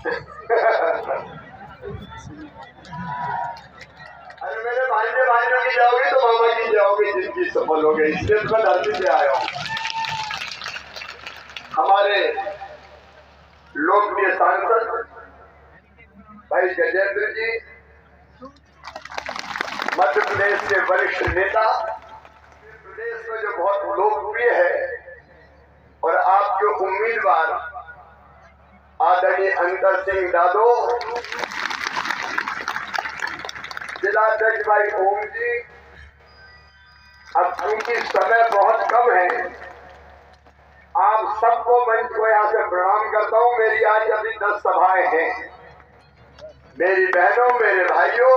अरे मेरे भांजे भांजों की जाओगे तो मामा की जाओगे, जिनकी सफल हो गई, इसलिए तो मैं धरती से आया हूँ। हमारे लोकप्रिय सांसद भाई गजेंद्र जी, मध्य प्रदेश के वरिष्ठ नेता, प्रदेश में जो बहुत लोकप्रिय है, और आपके उम्मीदवार आदरणीय अंतर सिंह दादो, जिलाध्यक्ष भाई ओम जी। अब चूंकि समय बहुत कम है, आप सबको मंच को यहाँ से प्रणाम करता हूँ। मेरी आज अभी 10 सभाएं हैं। मेरी बहनों, मेरे भाइयों,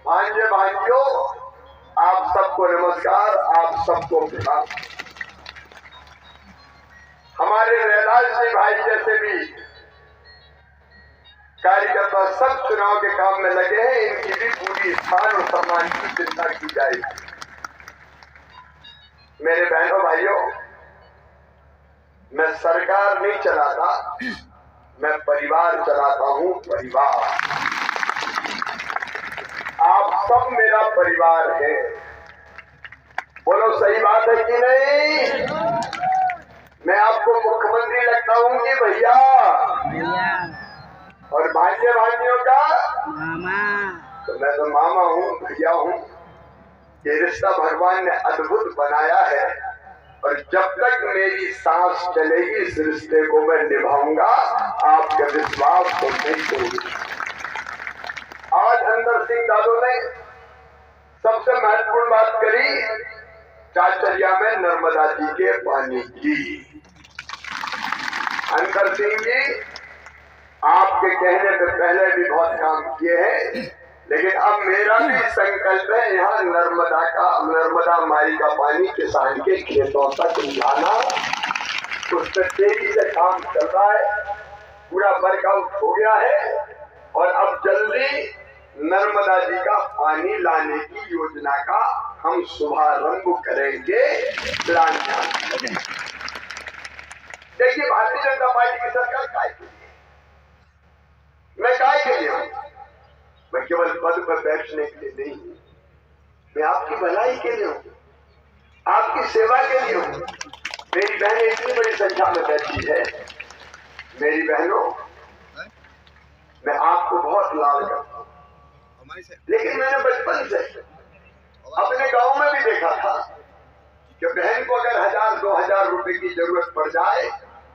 भांजे भांजियों, आप सबको नमस्कार, आप सबको प्रणाम। हमारे रैलाल सिंह भाई जैसे भी कार्यकर्ता सब चुनाव के काम में लगे हैं, इनकी भी पूरी स्थान और सम्मान की चिंता की जाएगी। मेरे बहनों भाइयों, मैं सरकार नहीं चलाता, मैं परिवार चलाता हूं। परिवार, आप सब मेरा परिवार है। बोलो सही बात है कि नहीं? मैं आपको मुख्यमंत्री लगता हूं कि भैया? और भांजे भांजियों का मामा। तो मैं तो मामा हूँ, भैया हूँ। ये रिश्ता भगवान ने अद्भुत बनाया है, और जब तक मेरी सांस चलेगी इस रिश्ते को मैं निभाऊंगा। आपके विश्वास को नहीं तोड़ूंगा। आज अंतर सिंह दादो ने सबसे महत्वपूर्ण बात करी, चाचरिया में नर्मदा जी के पानी की। अंतर सिंह जी, आपके कहने पे पहले भी बहुत काम किए हैं, लेकिन अब मेरा भी संकल्प है यहाँ नर्मदा माई का पानी किसान के खेतों तक लाना। उस पर तेजी से काम चल रहा है, पूरा वर्कआउट हो गया है, और अब जल्दी नर्मदा जी का पानी लाने की योजना का हम शुभारंभ करेंगे। देखिए, भारतीय जनता पार्टी की सरकार काय के लिए? मैं काय के लिए हूँ? मैं केवल पद पर बैठने के लिए नहीं हूँ, मैं आपकी भलाई के लिए हूँ, आपकी सेवा के लिए हूँ। मेरी बहनें इतनी बड़ी संख्या में बैठी है। मेरी बहनों, मैं आपको बहुत लाड करता हूँ, लेकिन मैंने बचपन से अपने गांव में भी देखा था कि बहन को अगर 1000-2000 रुपए की जरूरत पड़ जाए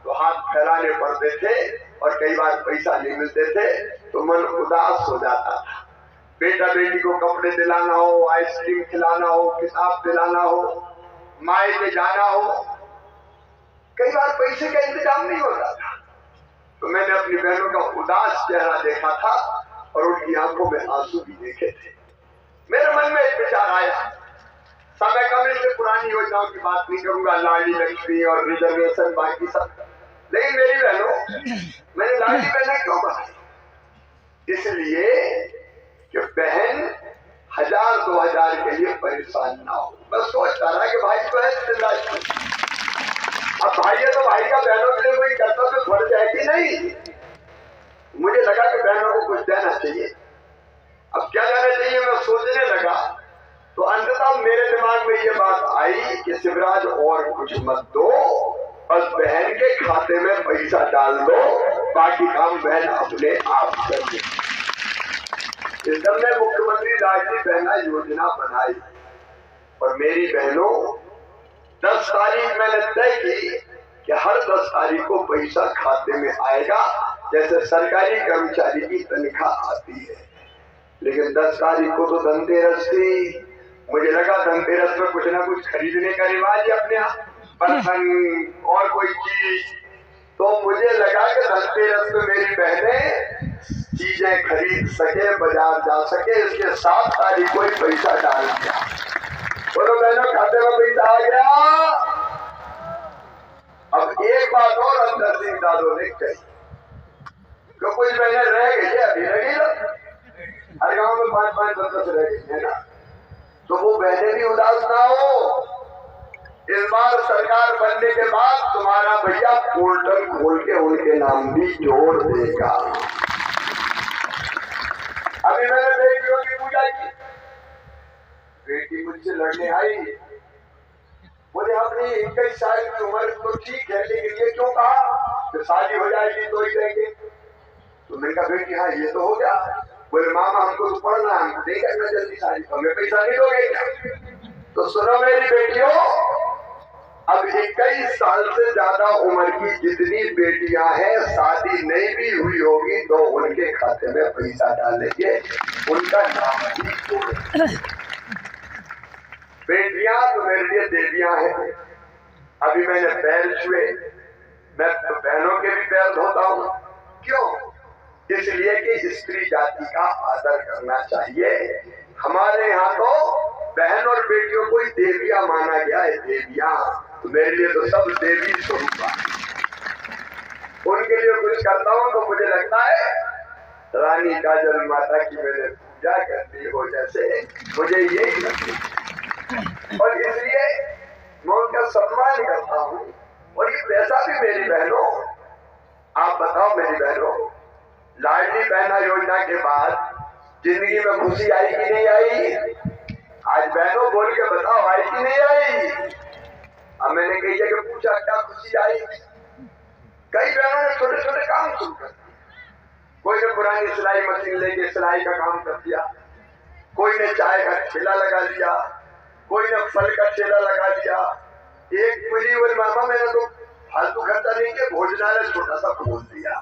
तो हाथ फैलाने पड़ते थे, और कई बार पैसा नहीं मिलते थे तो मन उदास हो जाता था। बेटा बेटी को कपड़े दिलाना हो, आइसक्रीम खिलाना हो, किताब दिलाना हो, मायके जाना हो, कई बार पैसे का इंतजाम नहीं होता था। तो मैंने अपनी बहनों का उदास चेहरा देखा था, और उनकी आंखों में आंसू भी देखे थे। मेरे मन में एक विचार आया, समय कम, इससे पुरानी योजनाओं की बात नहीं करूंगा, लाडली लक्ष्मी और रिजर्वेशन बाकी सब, लेकिन मेरी बहनों, मैंने लाडली बहना क्यों बनाई? इसलिए कि बहन 1000-2000 के लिए परेशान ना हो। मैं सोचता रहा कि भाई बहन जिंदाजी, अब भाई है तो भाई का बहनों के लिए कोई कर्तव्य बढ़ जाए कि नहीं? मुझे लगा कि बहनों को कुछ देना चाहिए। अब क्या देना चाहिए मैं सोचने लगा, तो अंततः मेरे दिमाग में ये बात आई कि शिवराज और कुछ मत दो, बस बहन के खाते में पैसा डाल दो, बाकी काम बहन अपने आप कर दे। इस समय मैं मुख्यमंत्री लाडली बहना योजना बनाई, और मेरी बहनों, 10 तारीख मैंने तय की कि हर 10 तारीख को पैसा खाते में आएगा, जैसे सरकारी कर्मचारी की तनख्वाह आती है। लेकिन 10 तारीख को तो धनतेरस थी, मुझे लगा धनतेरस में कुछ ना कुछ खरीदने का रिवाज है अपने यहाँ, बर्तन और कोई चीज। तो मुझे लगा कि धनतेरस में मेरी बहनें चीजें खरीद सके, बाजार जा सके, इसके 7 तारीख को ही पैसा डाल दिया। बोलो बहनों, खाते में पैसा आ गया। अब एक बात और अंतर सिंह दादो ने कही, तो कुछ बहनें रह गई है, अभी रह गई ना, हर गांव में 5-5-10-10 रह गई है ना, तो वो बहनें भी उदास ना हो, इस बार सरकार बनने के बाद तुम्हारा भैया पोर्टल खोल के उनके नाम भी जोड़ देगा। अभी मैंने बेटियों की पूजा की, बेटी मुझसे लड़ने आई, बोले अपनी 21 साल की उम्र तो ठीक है, लेकिन ये क्यों कहा कि शादी हो जाएगी तो ही देंगे। तो मैंने कहा बेटी हाँ ये तो हो गया। बोले मामा हमको तो पढ़ना है, हमको नहीं करना जल्दी शादी, हमें पैसा नहीं दोगे क्या? तो सुनो मेरी बेटियों, अब 21 साल से ज्यादा उम्र की जितनी बेटियां हैं शादी नहीं भी हुई होगी तो उनके खाते में पैसा डालेंगे, उनका नाम भी जोड़ेंगे। बेटियां तो मेरे लिए देवियां हैं। अभी मैंने पैर छुए, मैं तो बहनों के भी पैर धोता हूं। क्यों? इसलिए कि स्त्री जाति का आदर करना चाहिए। हमारे यहाँ तो बहन और बेटियों को ही देवियां माना गया है, देवियां। तो मेरे लिए तो सब देवी स्वरूप है। उनके लिए कुछ करता हूँ तो मुझे लगता है रानी काजल माता की मैंने पूजा करनी हो, जैसे मुझे यही लगती है। और इसलिए मैं उनका सम्मान करता हूँ। और ये पैसा भी मेरी बहनों, आप बताओ मेरी बहनों, लाडली बहना योजना के बाद जिंदगी में खुशी आई कि नहीं आई? आज बहनों बोल के बताओ, आई कि नहीं आई? अब मैंने कई जगह पूछा क्या खुशी आई, कई बहनों ने छोटे छोटे काम शुरू कर दिए। कोई ने पुरानी सिलाई मशीन लेके सिलाई का काम कर दिया, कोई ने चाय का ठेला लगा लिया, कोई ने फल का ठेला लगा लिया। एक मुझे बोली मामा मैंने तो फालतू खर्चा नहीं किया, भोजनालय छोटा सा खोल दिया।